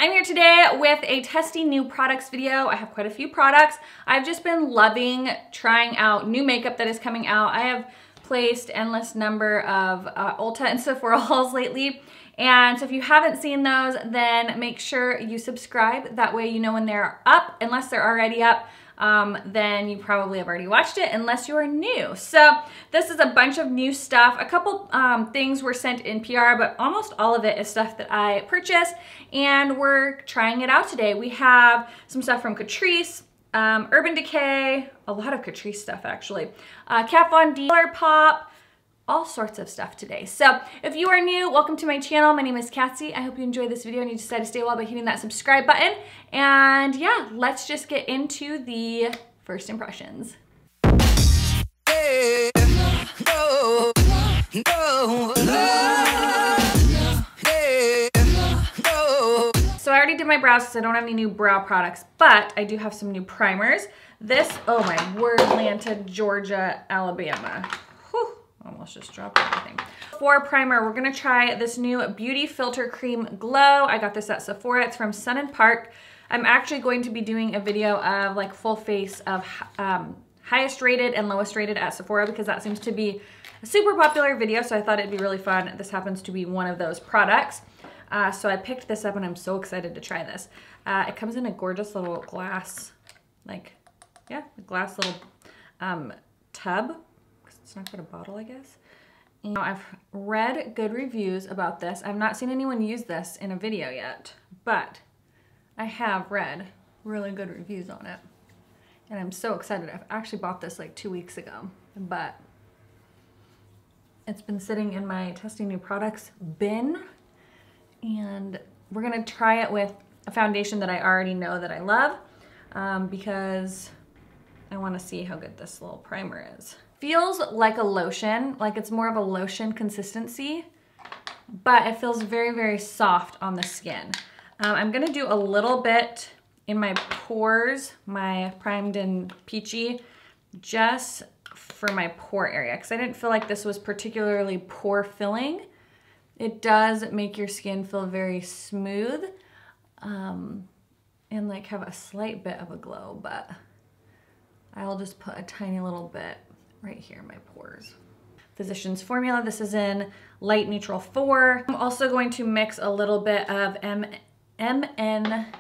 I'm here today with a testing new products video. I have quite a few products. I've just been loving trying out new makeup that is coming out. I have placed endless number of Ulta and Sephora hauls lately. And so if you haven't seen those, then make sure you subscribe. That way you know when they're up. Unless they're already up, then you probably have already watched it unless you are new. So this is a bunch of new stuff. A couple things were sent in PR, but almost all of it is stuff that I purchased and we're trying it out today. We have some stuff from Catrice, Urban Decay, a lot of Catrice stuff actually, Kat Von D, Pop, all sorts of stuff today. So if you are new, welcome to my channel. My name is Kassie. I hope you enjoyed this video and you decide to stay well by hitting that subscribe button. And yeah, let's just get into the first impressions. So I already did my brows because I don't have any new brow products, but I do have some new primers. This, oh my word, Atlanta, Georgia, Alabama. Whew. Almost just dropped everything. For primer, we're gonna try this new Beauty Filter Cream Glow. I got this at Sephora. It's from Sun & Park. I'm actually going to be doing a video of like full face of highest rated and lowest rated at Sephora because that seems to be a super popular video, so I thought it'd be really fun. This happens to be one of those products. So I picked this up and I'm so excited to try this. It comes in a gorgeous little glass, like, yeah, a glass little tub. It's not quite a bottle, I guess. And I've read good reviews about this. I've not seen anyone use this in a video yet, but I have read really good reviews on it. And I'm so excited. I've actually bought this like 2 weeks ago, but it's been sitting in my testing new products bin. And we're gonna try it with a foundation that I already know that I love because I wanna see how good this little primer is. Feels like a lotion, like it's more of a lotion consistency, but it feels very, very soft on the skin. I'm gonna do a little bit in my pores, my primed and peachy, just for my pore area, because I didn't feel like this was particularly pore filling. It does make your skin feel very smooth and like have a slight bit of a glow, but I'll just put a tiny little bit right here in my pores. Physicians Formula, this is in Light Neutral 4. I'm also going to mix a little bit of MN3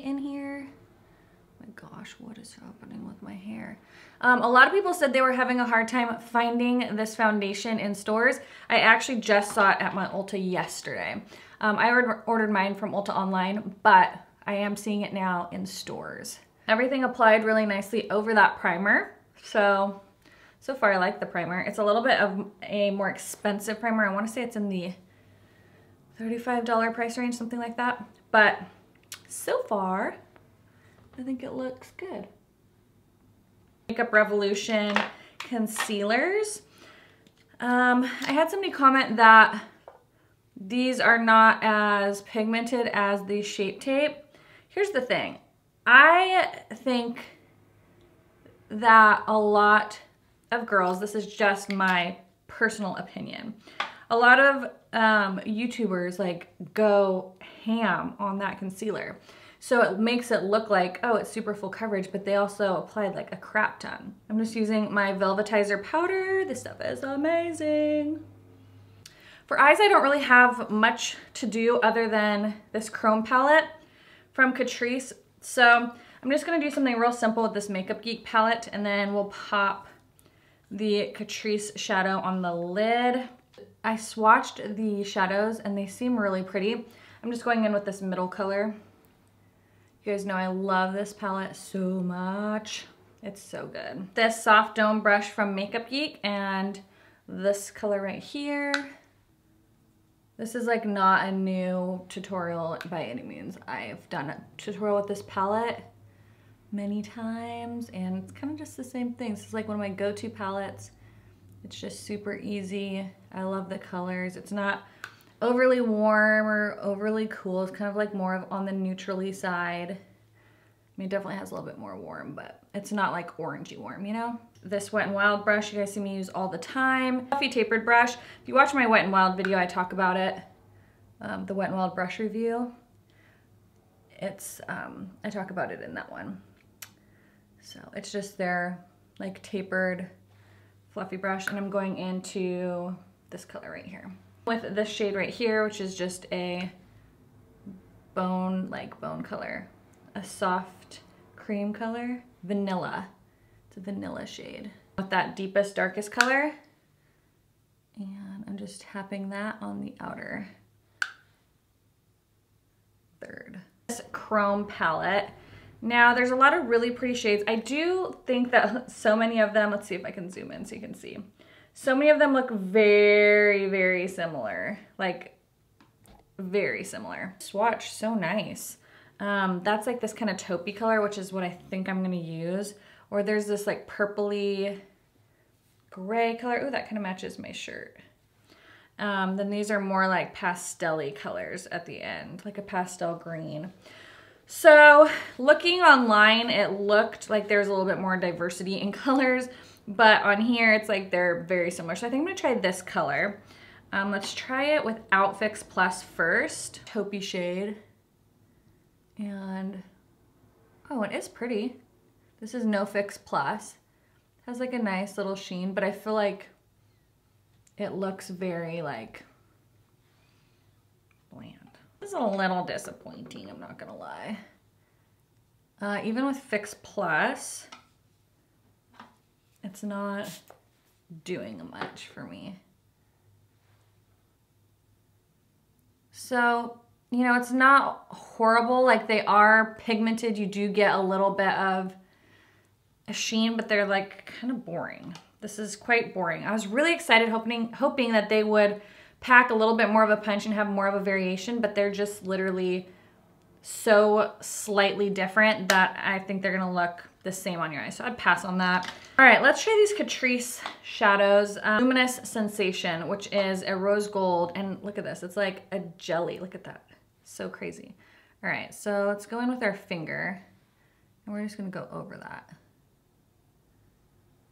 in here. Oh my gosh, what is happening with my hair? A lot of people said they were having a hard time finding this foundation in stores. I actually just saw it at my Ulta yesterday. I ordered mine from Ulta online, but I am seeing it now in stores. Everything applied really nicely over that primer. So far I like the primer. It's a little bit of a more expensive primer. I want to say it's in the $35 price range, something like that. But so far, I think it looks good. Makeup Revolution concealers. I had somebody comment that these are not as pigmented as the Shape Tape. Here's the thing. I think that a lot of girls, this is just my personal opinion, a lot of YouTubers like go ham on that concealer. So it makes it look like, oh, it's super full coverage, but they also applied like a crap ton. I'm just using my Velvetizer powder. This stuff is amazing. For eyes, I don't really have much to do other than this Chrome palette from Catrice. So I'm just gonna do something real simple with this Makeup Geek palette, and then we'll pop the Catrice shadow on the lid. I swatched the shadows and they seem really pretty. I'm just going in with this middle color. You guys know I love this palette so much. It's so good. This soft dome brush from Makeup Geek and this color right here. This is like not a new tutorial by any means. I've done a tutorial with this palette many times and it's kind of just the same thing. This is like one of my go-to palettes. It's just super easy. I love the colors. It's not overly warm or overly cool. It's kind of like more of on the neutrally side. I mean, it definitely has a little bit more warm, but it's not like orangey warm, you know? This Wet n Wild brush you guys see me use all the time. Fluffy tapered brush. If you watch my Wet n Wild video, I talk about it. The Wet n Wild brush review. it's, I talk about it in that one. So it's just their like tapered fluffy brush, and I'm going into this color right here with this shade right here, which is just a bone color, a soft cream color, vanilla. It's a vanilla shade with that deepest, darkest color. And I'm just tapping that on the outer third. This chrome palette. Now there's a lot of really pretty shades. I do think that so many of them, let's see if I can zoom in so you can see. So many of them look very, very similar. Like very similar. Swatch, so nice. That's like this kind of taupey color, which is what I think I'm gonna use. Or there's this like purpley gray color. Ooh, that kind of matches my shirt. Then these are more like pastel-y colors at the end, like a pastel green. So looking online, it looked like there's a little bit more diversity in colors, but on here it's like they're very similar. So I think I'm gonna try this color. Let's try it without Fix Plus first. Taupey shade. And, oh, it is pretty. This is no Fix Plus. It has like a nice little sheen, but I feel like it looks very like bland. This is a little disappointing, I'm not gonna lie. Even with Fix Plus, it's not doing much for me. So, you know, it's not horrible. Like, they are pigmented. You do get a little bit of a sheen, but they're like kind of boring. This is quite boring. I was really excited hoping that they would pack a little bit more of a punch and have more of a variation, but they're just literally so slightly different that I think they're gonna look the same on your eyes. So I'd pass on that. All right, let's try these Catrice shadows. Luminous Sensation, which is a rose gold, and look at this, it's like a jelly. Look at that, so crazy. All right, so let's go in with our finger, and we're just gonna go over that.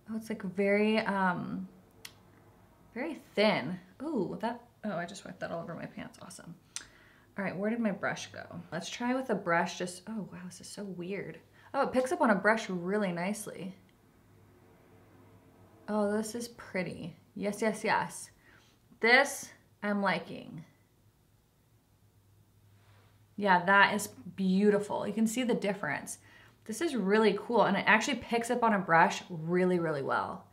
Oh, it's like very, very thin. Ooh, oh, I just wiped that all over my pants, awesome. All right, where did my brush go? Let's try with a brush, oh wow, this is so weird. Oh, it picks up on a brush really nicely. Oh, this is pretty. Yes, yes, yes. This I'm liking. Yeah, that is beautiful. You can see the difference. This is really cool, and it actually picks up on a brush really, really well.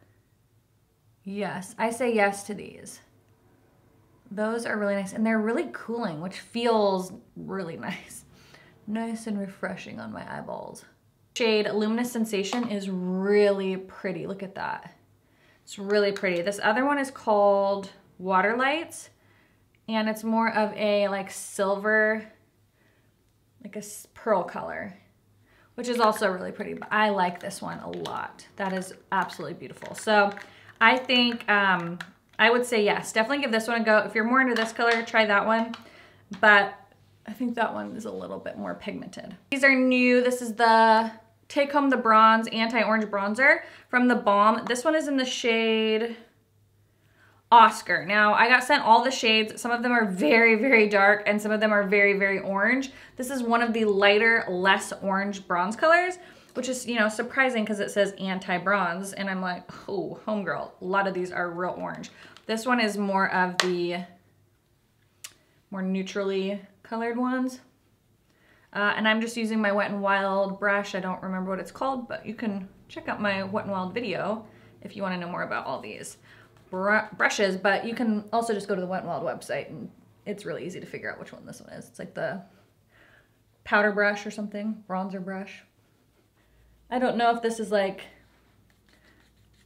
Yes, I say yes to these. Those are really nice, and they're really cooling, which feels really nice. Nice and refreshing on my eyeballs. Shade Luminous Sensation is really pretty. Look at that. It's really pretty. This other one is called Water Lights, and it's more of a like silver, like a pearl color, which is also really pretty, but I like this one a lot. That is absolutely beautiful. So I think I would say yes, definitely give this one a go. If you're more into this color, try that one, but I think that one is a little bit more pigmented. These are new. This is the Take Home the Bronze Anti-Orange Bronzer from the Balm. This one is in the shade Oscar. Now, I got sent all the shades. Some of them are very, very dark, and some of them are very, very orange. This is one of the lighter, less orange bronze colors, which is, you know, surprising because it says anti-bronze, and I'm like, oh, homegirl, a lot of these are real orange. This one is more of the more neutrally colored ones. And I'm just using my Wet n Wild brush. I don't remember what it's called, but you can check out my Wet n Wild video if you want to know more about all these brushes, but you can also just go to the Wet n Wild website, and it's really easy to figure out which one this one is. It's like the powder brush or something, bronzer brush. I don't know if this is like,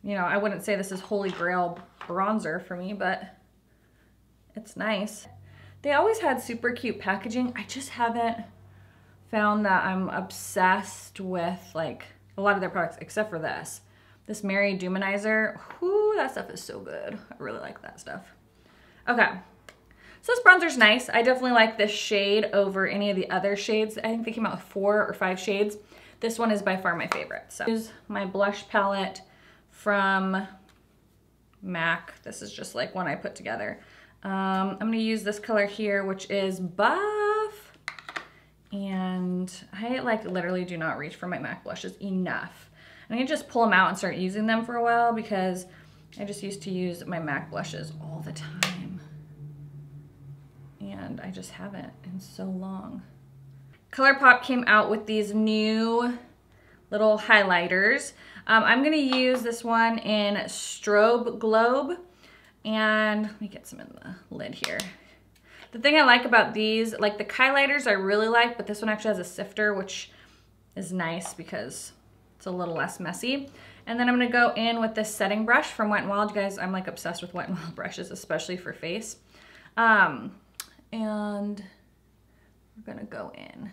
you know, I wouldn't say this is holy grail bronzer for me, but it's nice. They always had super cute packaging. I just haven't found that I'm obsessed with like a lot of their products except for this. This Mary Duminizer, whoo, that stuff is so good. I really like that stuff. Okay, so this bronzer's nice. I definitely like this shade over any of the other shades. I think they came out with 4 or 5 shades. This one is by far my favorite. So here's my blush palette from MAC. This is just like one I put together. I'm gonna use this color here, which is Buff. And and I like literally do not reach for my MAC blushes enough. I'm gonna just pull them out and start using them for a while because I just used to use my MAC blushes all the time. And I just haven't in so long. ColourPop came out with these new little highlighters. I'm gonna use this one in Strobe Globe. And let me get some in the lid here. The thing I like about these, like the highlighters I really like, but this one actually has a sifter, which is nice because it's a little less messy. And then I'm gonna go in with this setting brush from Wet n Wild. You guys, I'm like obsessed with Wet n Wild brushes, especially for face. And we're gonna go in.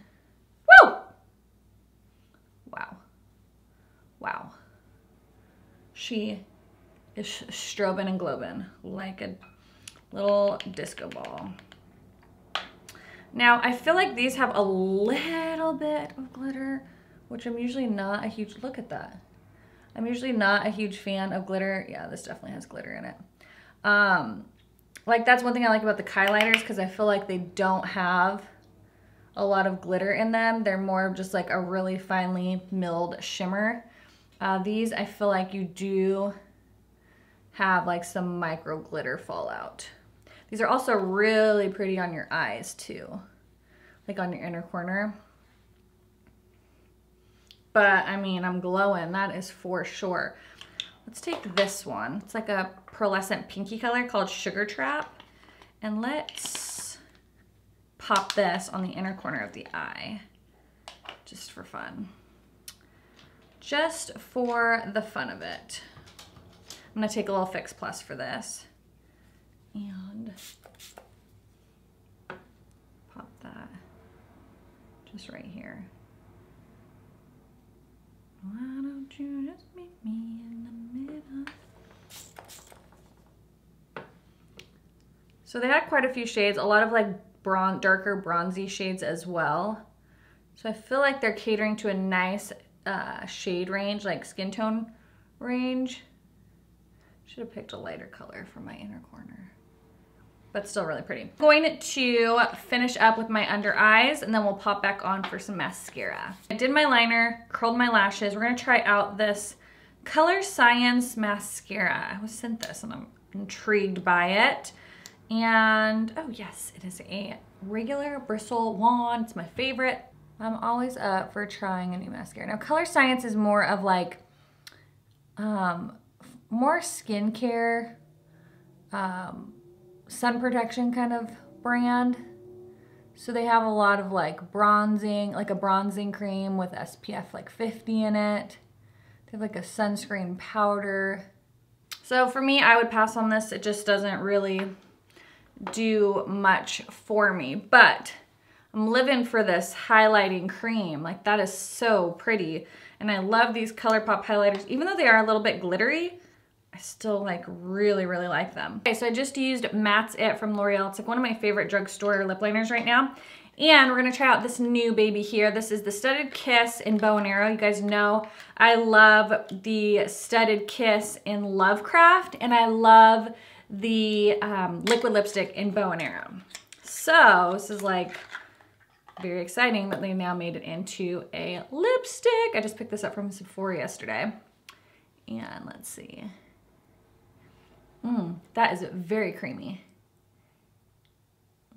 Woo! Wow. Wow. She is strobing and globing like a little disco ball. Now, I feel like these have a little bit of glitter, which I'm usually not a huge, look at that. I'm usually not a huge fan of glitter. Yeah, this definitely has glitter in it. Like that's one thing I like about the highlighters because I feel like they don't have a lot of glitter in them. They're more of just like a really finely milled shimmer. These, I feel like you do have like some micro glitter fallout. These are also really pretty on your eyes too, like on your inner corner. But I mean, I'm glowing, that is for sure. Let's take this one. It's like a pearlescent pinky color called Sugar Trap. And let's pop this on the inner corner of the eye, just for fun. Just for the fun of it. I'm gonna take a little Fix Plus for this. And pop that just right here. Why don't you just meet me in the middle? So they had quite a few shades, a lot of like darker bronzy shades as well. So I feel like they're catering to a nice shade range, like skin tone range. Should have picked a lighter color for my inner corner, but still really pretty. I'm going to finish up with my under eyes and then we'll pop back on for some mascara. I did my liner, curled my lashes. We're gonna try out this Color Science mascara. I was sent this and I'm intrigued by it. And, oh yes, it is a regular bristle wand. It's my favorite. I'm always up for trying a new mascara. Now, Color Science is more of like, more skincare, sun protection kind of brand. So they have a lot of like bronzing, like a bronzing cream with SPF like 50 in it. They have like a sunscreen powder. So for me, I would pass on this. It just doesn't really do much for me, but I'm living for this highlighting cream. Like that is so pretty. And I love these ColourPop highlighters. Even though they are a little bit glittery, I still like really, really like them. Okay, so I just used Mattes It from L'Oreal. It's like one of my favorite drugstore lip liners right now. And we're gonna try out this new baby here. This is the Studded Kiss in Bow and Arrow. You guys know I love the Studded Kiss in Lovecraft, and I love the liquid lipstick in Bow and Arrow. So this is like very exciting that they now made it into a lipstick. I just picked this up from Sephora yesterday. And let's see. That is very creamy.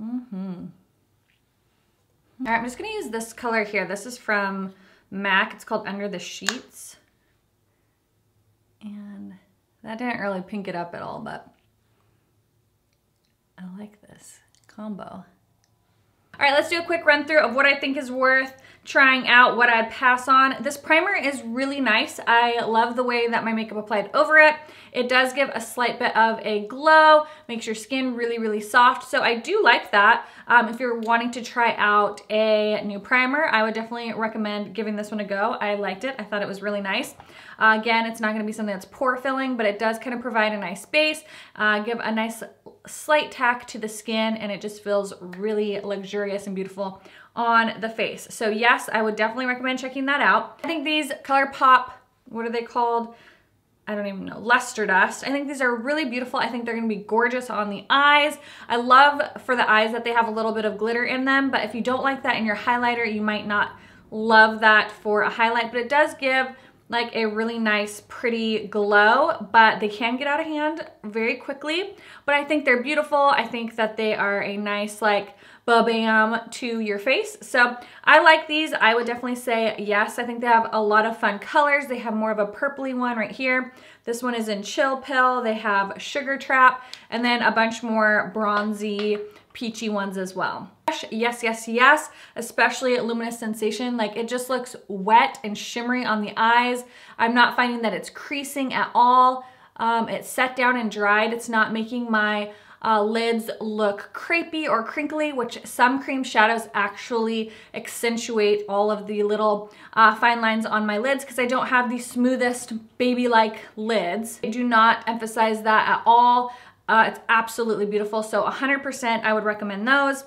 All right, I'm just gonna use this color here. This is from MAC. It's called Under the Sheets. And that didn't really pink it up at all, but I like this combo. All right, let's do a quick run through of what I think is worth trying out, what I'd pass on. This primer is really nice. I love the way that my makeup applied over it. It does give a slight bit of a glow, makes your skin really, really soft. So I do like that. If you're wanting to try out a new primer, I would definitely recommend giving this one a go. I liked it. I thought it was really nice. Again, it's not gonna be something that's pore filling, but it does kind of provide a nice base, give a nice slight tack to the skin, and it just feels really luxurious and beautiful on the face. So yes, I would definitely recommend checking that out. I think these ColourPop, what are they called? I don't even know, luster dust. I think these are really beautiful. I think they're gonna be gorgeous on the eyes. I love for the eyes that they have a little bit of glitter in them, but if you don't like that in your highlighter, you might not love that for a highlight, but it does give like a really nice, pretty glow, but they can get out of hand very quickly. But I think they're beautiful. I think that they are a nice like ba-bam to your face. So I like these. I would definitely say yes. I think they have a lot of fun colors. They have more of a purpley one right here. This one is in Chill Pill. They have Sugar Trap, and then a bunch more bronzy, peachy ones as well. Yes, yes, yes, especially Luminous Sensation. Like, it just looks wet and shimmery on the eyes. I'm not finding that it's creasing at all. It's set down and dried. It's not making my lids look crepey or crinkly, which some cream shadows actually accentuate all of the little fine lines on my lids because I don't have the smoothest baby-like lids. I do not emphasize that at all. It's absolutely beautiful. So 100% I would recommend those.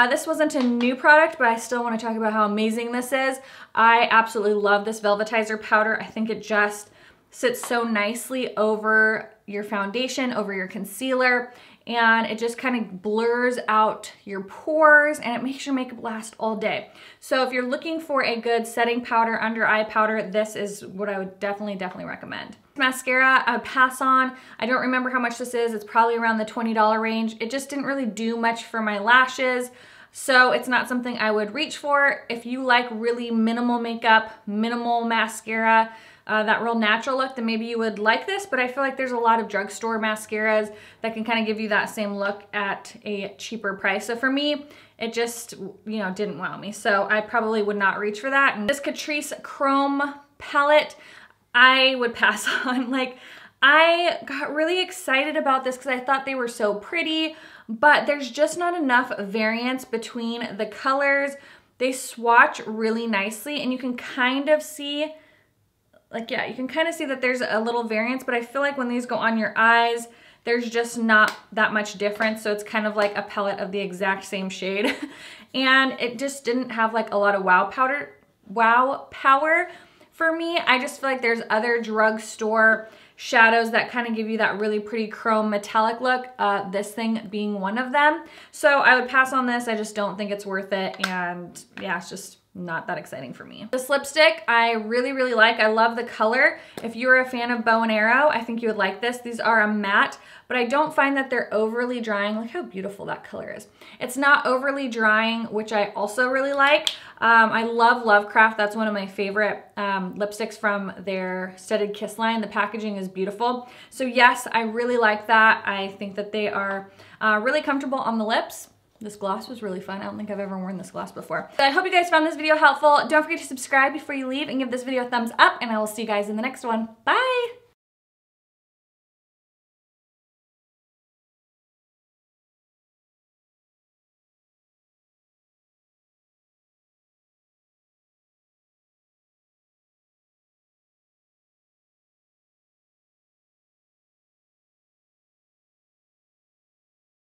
This wasn't a new product, but I still want to talk about how amazing this is. I absolutely love this Velvetizer powder. I think it just sits so nicely over your foundation, over your concealer, and it just kind of blurs out your pores and it makes your makeup last all day. So if you're looking for a good setting powder, under eye powder, this is what I would definitely recommend. Mascara, I would pass on. I don't remember how much this is. It's probably around the $20 range. It just didn't really do much for my lashes, so it's not something I would reach for. If you like really minimal makeup, minimal mascara, that real natural look, then maybe you would like this, but I feel like there's a lot of drugstore mascaras that can kind of give you that same look at a cheaper price. So for me, it just, you know, didn't wow me. So I probably would not reach for that. And this Catrice Chrome palette, I would pass on. Like, I got really excited about this because I thought they were so pretty, but there's just not enough variance between the colors. They swatch really nicely and you can kind of see, like, yeah, you can kind of see that there's a little variance, but I feel like when these go on your eyes, there's just not that much difference. So it's kind of like a palette of the exact same shade. And it just didn't have like a lot of wow power for me. I just feel like there's other drugstore shadows that kind of give you that really pretty chrome metallic look, this thing being one of them. So I would pass on this. I just don't think it's worth it. And yeah, it's just not that exciting for me. This lipstick I really like. I love the color. If you're a fan of bow and arrow, I think you would like this. These are a matte, but I don't find that they're overly drying. Look how beautiful that color is. It's not overly drying, which I also really like. I love Lovecraft. That's one of my favorite lipsticks from their Studded Kiss line. The packaging is beautiful. So yes, I really like that. I think that they are really comfortable on the lips. This gloss was really fun. I don't think I've ever worn this gloss before. So I hope you guys found this video helpful. Don't forget to subscribe before you leave and give this video a thumbs up, and I will see you guys in the next one. Bye!